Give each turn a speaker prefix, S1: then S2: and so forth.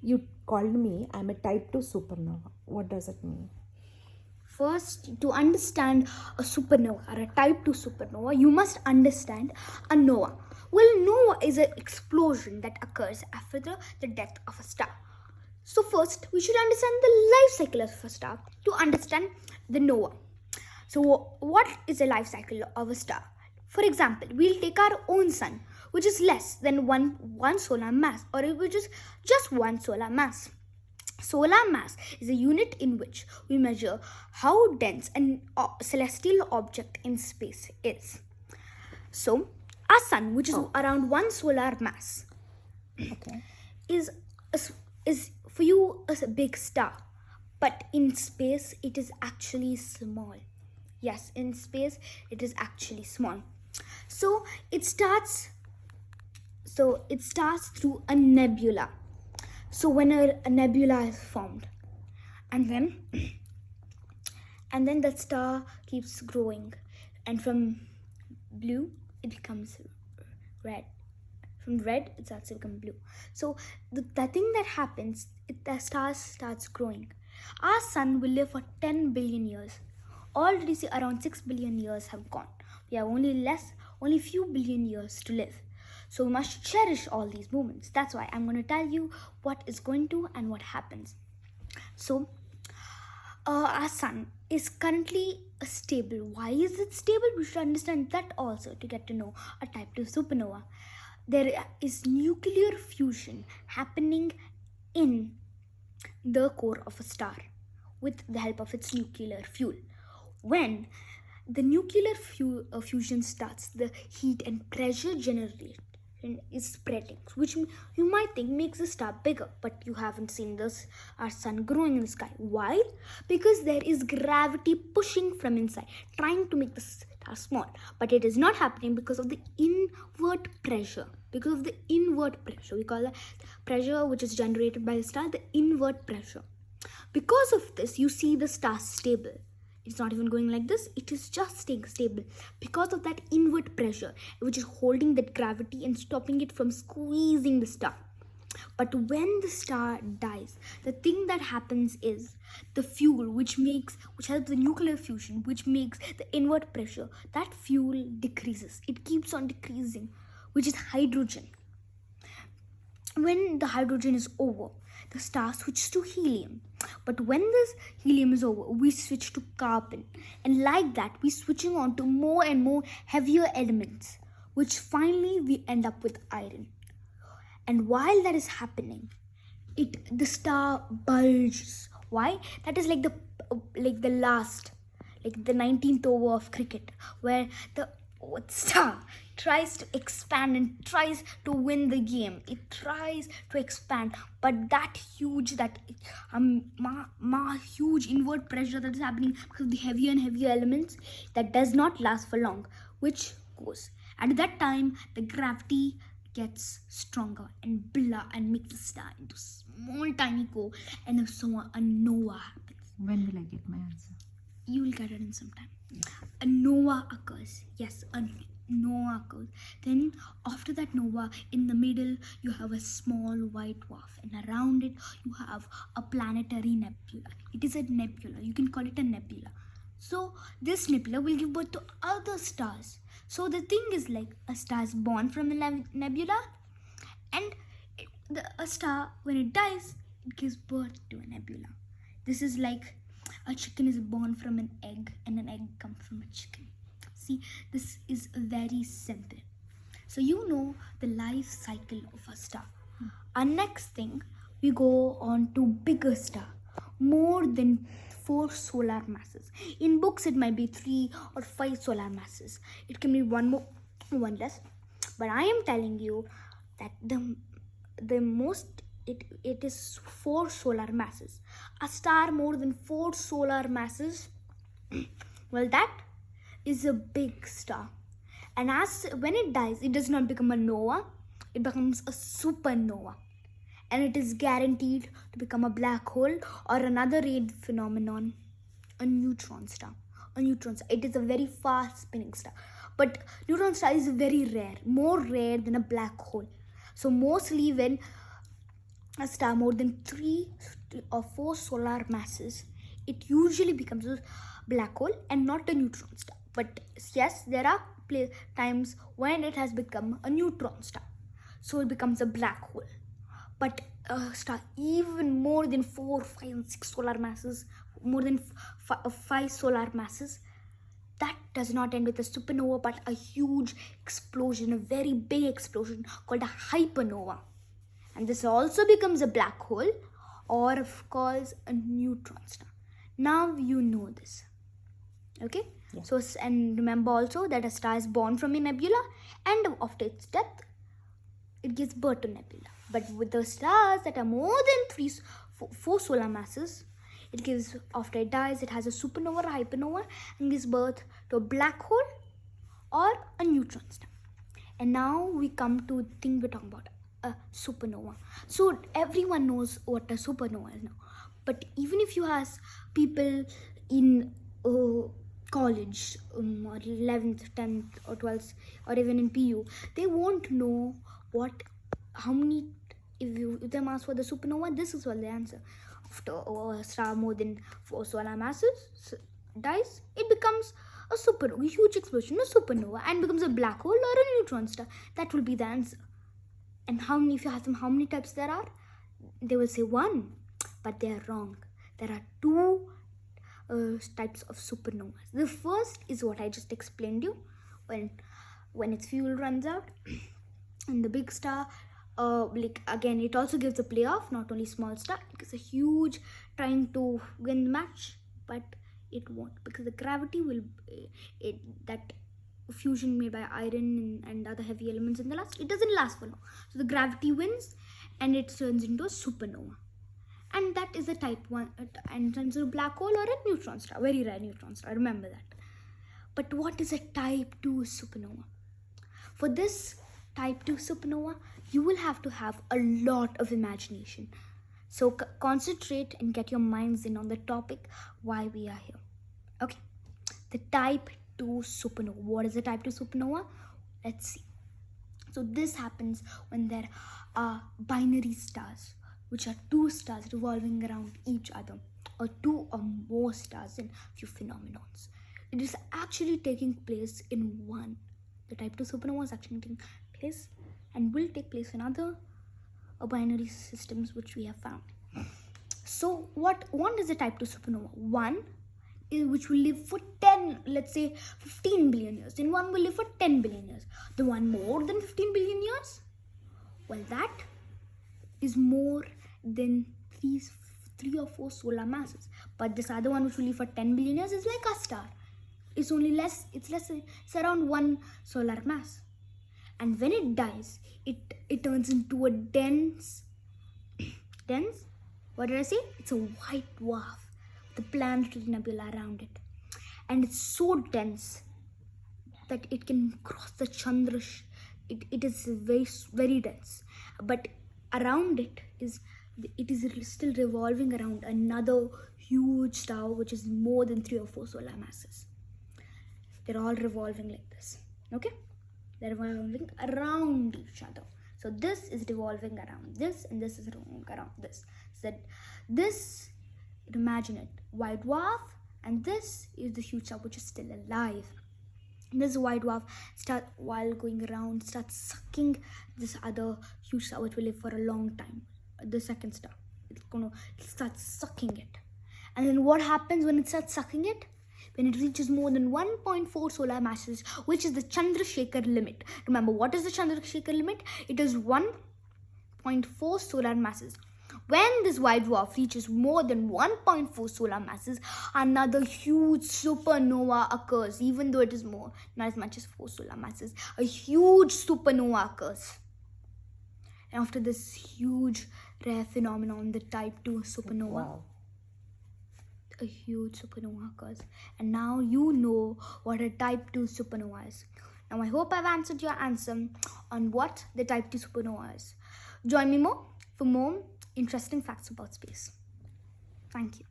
S1: You called me, I'm a type 2 supernova. What does it mean?
S2: First, to understand a supernova or a type 2 supernova, you must understand a nova. Well, nova is an explosion that occurs after the death of a star. So, first, we should understand the life cycle of a star to understand the nova. So, what is the life cycle of a star? For example, we'll take our own sun, which is less than one solar mass, or which is just one solar mass. Solar mass is a unit in which we measure how dense a celestial object in space is. So, our sun, which is around one solar mass,
S1: Okay.
S2: is for you a big star, but in space it is actually small. Yes, in space it is actually small. So it starts through a nebula. So when a nebula is formed, and then the star keeps growing, and from blue it becomes red. From red it starts to become blue. So the thing that happens, the star starts growing. Our sun will live for 10 billion years. Already see around 6 billion years have gone. We have only few billion years to live. So we must cherish all these moments. That's why I'm going to tell you what is going to and what happens. So our sun is currently stable. Why is it stable? We should understand that also to get to know a type 2 supernova. There is nuclear fusion happening in the core of a star with the help of its nuclear fuel. When the nuclear fusion starts, the heat and pressure generated is spreading, which you might think makes the star bigger, but you haven't seen our sun growing in the sky. Why? Because there is gravity pushing from inside, trying to make the star small, but it is not happening because of the inward pressure. Because of the inward pressure, we call the pressure which is generated by the star the inward pressure. Because of this, you see the star stable. It's not even going like this, it is just staying stable because of that inward pressure which is holding that gravity and stopping it from squeezing the star. But when the star dies, the thing that happens is the fuel which helps the nuclear fusion, which makes the inward pressure, that fuel decreases. It keeps on decreasing, which is hydrogen. When the hydrogen is over, the star switches to helium. But when this helium is over, we switch to carbon. And like that, we're switching on to more and more heavier elements, which finally we end up with iron. And while that is happening, the star bulges. Why? That is like the 19th over of cricket, where the star tries to expand and tries to win the game. It tries to expand, but that huge inward pressure that is happening because of the heavier and heavier elements, that does not last for long, which goes. At that time, the gravity gets stronger and makes the star into small tiny core, and so a nova happens.
S1: When will I get my answer?
S2: You will get it in some time. A nova occurs. Yes, a nova occurs. Then after that nova, in the middle you have a small white dwarf, and around it you have a planetary nebula. It is a nebula. You can call it a nebula. So this nebula will give birth to other stars. So the thing is, like, a star is born from the nebula, and a star, when it dies, it gives birth to a nebula. This is like a chicken is born from an egg, and an egg comes from a chicken. See, this is very simple. So you know the life cycle of a star. Our next thing, we go on to bigger star, more than 4 solar masses. In books it might be 3 or 5 solar masses. It can be one more, one less. But I am telling you that the most it is 4 solar masses. A star more than 4 solar masses, well, that is a big star. And when it dies, it does not become a nova, it becomes a supernova. And it is guaranteed to become a black hole or another red phenomenon, a neutron star. It is a very fast spinning star. But neutron star is very rare, more rare than a black hole. So mostly when a star more than 3 or 4 solar masses, it usually becomes a black hole and not a neutron star. But yes, there are times when it has become a neutron star, so it becomes a black hole. But a star even more than 4, 5, and 6 solar masses, more than 5 solar masses, that does not end with a supernova but a huge explosion, a very big explosion called a hypernova. And this also becomes a black hole, or of course a neutron star. Now you know this. Okay?
S1: Yeah.
S2: So, and remember also that a star is born from a nebula, and after its death, it gives birth to nebula. But with the stars that are more than 4 solar masses, it gives, after it dies, it has a supernova or hypernova and gives birth to a black hole or a neutron star. And now we come to the thing we're talking about, a supernova. So everyone knows what a supernova is now. But even if you ask people in college, or 11th, 10th or 12th, or even in PU, they won't know how many. If them ask for the supernova, this is what the answer. After a star more than 4 solar masses dies, it becomes a supernova, a huge explosion, a supernova, and becomes a black hole or a neutron star. That will be the answer. And if you ask them how many types there are, they will say 1, but they are wrong. There are 2 types of supernovas. The first is what I just explained you, when its fuel runs out, and the big star, again, it also gives a playoff, not only small star. It's a huge trying to win the match, but it won't, because the gravity will that fusion made by iron and other heavy elements in the last, it doesn't last for long. So the gravity wins and it turns into a supernova, and that is a type 1, and turns into a black hole or a neutron star, very rare neutron star, remember that. But what is a type 2 supernova? For this type 2 supernova, you will have to have a lot of imagination. So concentrate and get your minds in on the topic why we are here. Okay, the type 2 supernova. What is a type 2 supernova? Let's see. So this happens when there are binary stars, which are 2 stars revolving around each other, or 2 or more stars in few phenomena. It is actually taking place in one. The type 2 supernova is actually taking place and will take place in other binary systems which we have found. So one is a type 2 supernova. One is which will live for 10, let's say 15 billion years. Then one will live for 10 billion years. The one more than 15 billion years, well, that is more than 3 or 4 solar masses. But this other one which will live for 10 billion years is like a star. It's around 1 solar mass. And when it dies, it turns into a dense, what did I say? It's a white dwarf, the planetary nebula around it. And it's so dense that it can cross the Chandra. It is very, very dense. But around it is still revolving around another huge star which is more than 3 or 4 solar masses. They're all revolving like this. Okay? They're revolving around each other. So this is revolving around this, and this is revolving around this. So this, imagine it, white dwarf, and this is the huge star which is still alive. This white dwarf, while going around, starts sucking this other huge star which will live for a long time. The second star, it starts sucking it. And then what happens when it starts sucking it? When it reaches more than 1.4 solar masses, which is the Chandrasekhar limit. Remember, what is the Chandrasekhar limit? It is 1.4 solar masses. When this white dwarf reaches more than 1.4 solar masses, another huge supernova occurs, even though it is more, not as much as 4 solar masses. A huge supernova occurs. And after this huge rare phenomenon, the type 2 supernova,
S1: Wow.
S2: a huge supernova occurs. And now you know what a type 2 supernova is. Now I hope I've answered your answer on what the type 2 supernova is. Join me more for more interesting facts about space. Thank you.